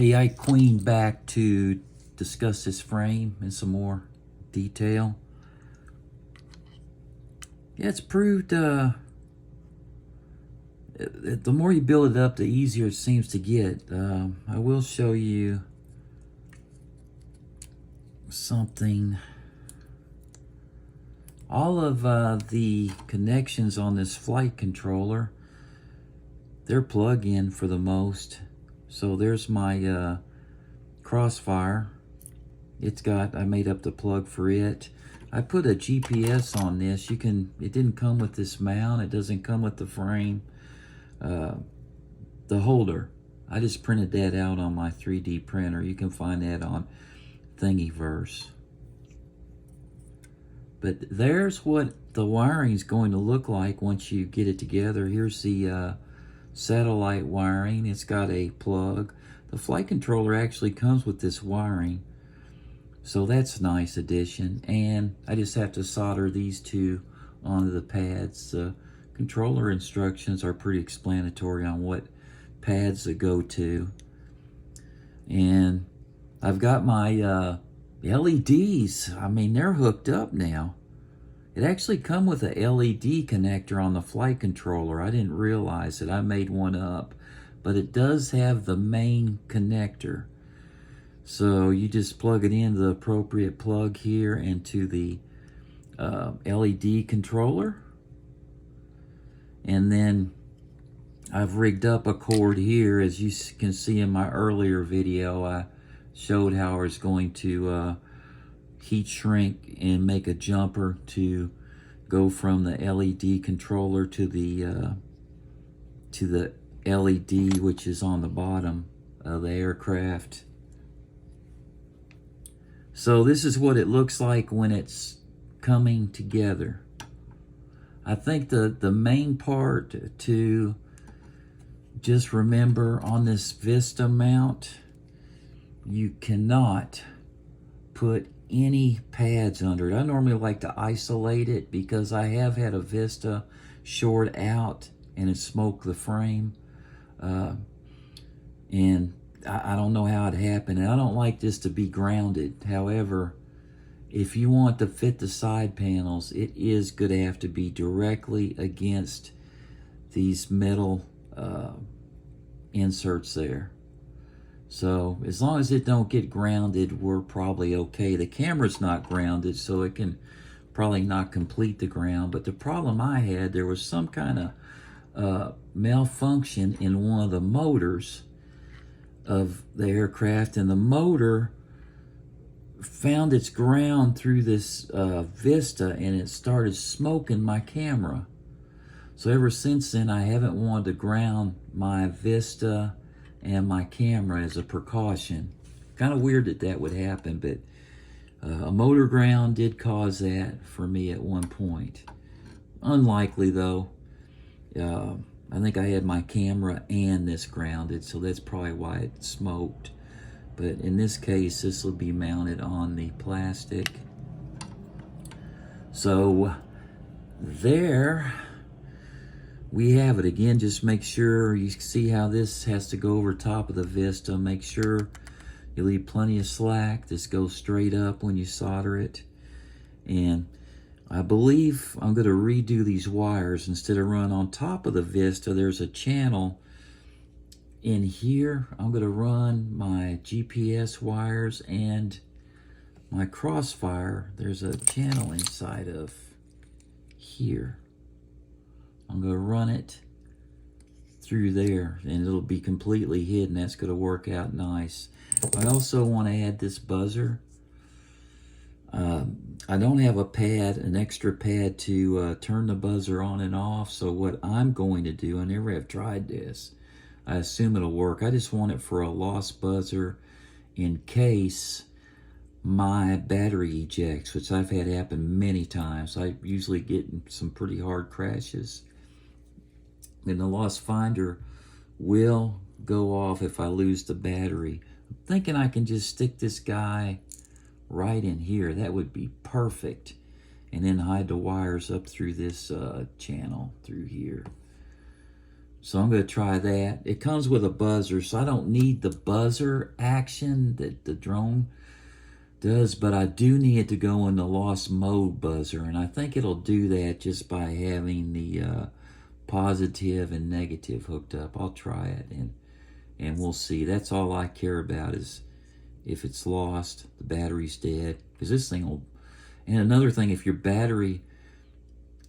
Hey, I queened back to discuss this frame in some more detail. Yeah, it's proved the more you build it up, the easier it seems to get. I will show you something. All of the connections on this flight controller, they're plug-in for the most. So there's my Crossfire. I made up the plug for it. I put a GPS on this. It didn't come with this mount. It doesn't come with the frame. The holder, I just printed that out on my 3D printer. You can find that on Thingiverse. But there's what the wiring is going to look like once you get it together. Here's the satellite wiring. It's got a plug. The flight controller actually comes with this wiring, so that's a nice addition. And I just have to solder these two onto the pads. The controller instructions are pretty explanatory on what pads to go to. And I've got my LEDs. I mean, they're hooked up now. It actually come with a LED connector on the flight controller. I didn't realize it. I made one up. But it does have the main connector. So you just plug it into the appropriate plug here into the LED controller. And then I've rigged up a cord here. As you can see in my earlier video, I showed how I was going to heat shrink and make a jumper to go from the LED controller to the LED, which is on the bottom of the aircraft. So this is what it looks like when it's coming together. I think the main part to just remember on this Vista mount, you cannot put any pads under it. I normally like to isolate it because I have had a Vista short out and it smoked the frame. And I don't know how it happened. And I don't like this to be grounded. However, if you want to fit the side panels, it is going to have to be directly against these metal inserts there. So as long as it don't get grounded, we're probably okay. The camera's not grounded, so it can probably not complete the ground. But the problem I had, there was some kind of malfunction in one of the motors of the aircraft, and the motor found its ground through this Vista, and it started smoking my camera. So ever since then, I haven't wanted to ground my Vista and my camera as a precaution. Kind of weird that would happen, but a motor ground did cause that for me at one point. Unlikely though. I think I had my camera and this grounded, so that's probably why it smoked. But in this case, this will be mounted on the plastic. So there we have it. Again, just make sure you see how this has to go over top of the Vista. Make sure you leave plenty of slack. This goes straight up when you solder it. And I believe I'm going to redo these wires. Instead of run on top of the Vista, there's a channel in here. I'm going to run my GPS wires and my Crossfire. There's a channel inside of here. I'm going to run it through there, and it'll be completely hidden. That's going to work out nice. I also want to add this buzzer. I don't have an extra pad to turn the buzzer on and off, so what I'm going to do, I never have tried this, I assume it'll work. I just want it for a lost buzzer in case my battery ejects, which I've had happen many times. I usually get in some pretty hard crashes. And the lost finder will go off if I lose the battery. I'm thinking I can just stick this guy right in here. That would be perfect. And then hide the wires up through this channel through here. So I'm going to try that. It comes with a buzzer, so I don't need the buzzer action that the drone does, but I do need it to go in the lost mode buzzer, and I think it'll do that just by having the positive and negative hooked up. I'll try it, and we'll see. That's all I care about, is if it's lost, the battery's dead, because this thing will... And another thing, if your battery...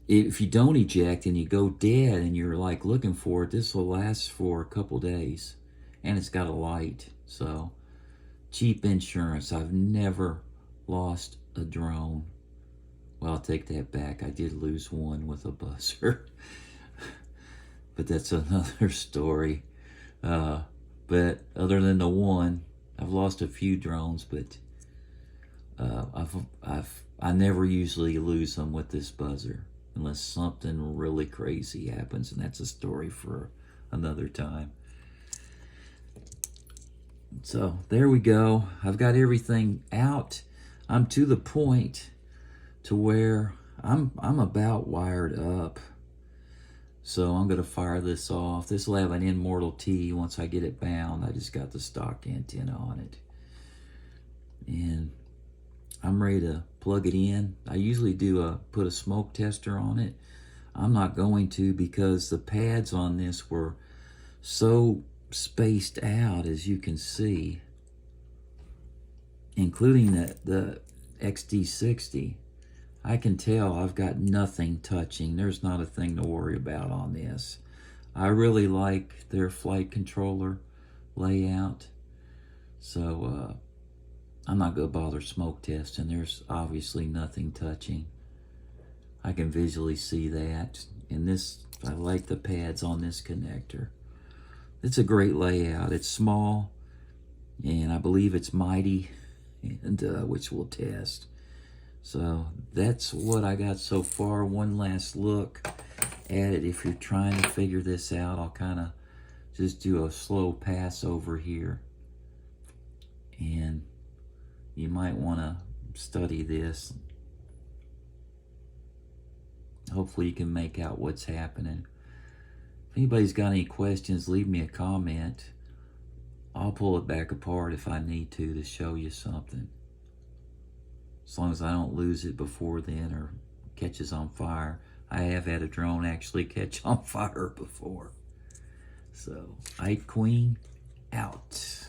If you don't eject and you go dead and you're like looking for it, this will last for a couple days. And it's got a light. So, cheap insurance. I've never lost a drone. Well, I'll take that back. I did lose one with a buzzer. But that's another story. But other than the one, I've lost a few drones, but I never usually lose them with this buzzer. Unless something really crazy happens, and that's a story for another time. So there we go. I've got everything out. I'm to the point to where I'm about wired up. So I'm gonna fire this off. This will have an Immortal T once I get it bound. I just got the stock antenna on it. And I'm ready to plug it in. I usually do put a smoke tester on it. I'm not going to, because the pads on this were so spaced out, as you can see, including the XD60. I can tell I've got nothing touching. There's not a thing to worry about on this. I really like their flight controller layout. So, I'm not going to bother smoke testing. There's obviously nothing touching. I can visually see that. And this, I like the pads on this connector. It's a great layout. It's small, and I believe it's mighty, and which we'll test. So that's what I got so far. One last look at it. If you're trying to figure this out, I'll kind of just do a slow pass over here. And you might want to study this. Hopefully you can make out what's happening. If anybody's got any questions, leave me a comment. I'll pull it back apart if I need to show you something. As long as I don't lose it before then or catches on fire. I have had a drone actually catch on fire before. So, Ike Queen, out.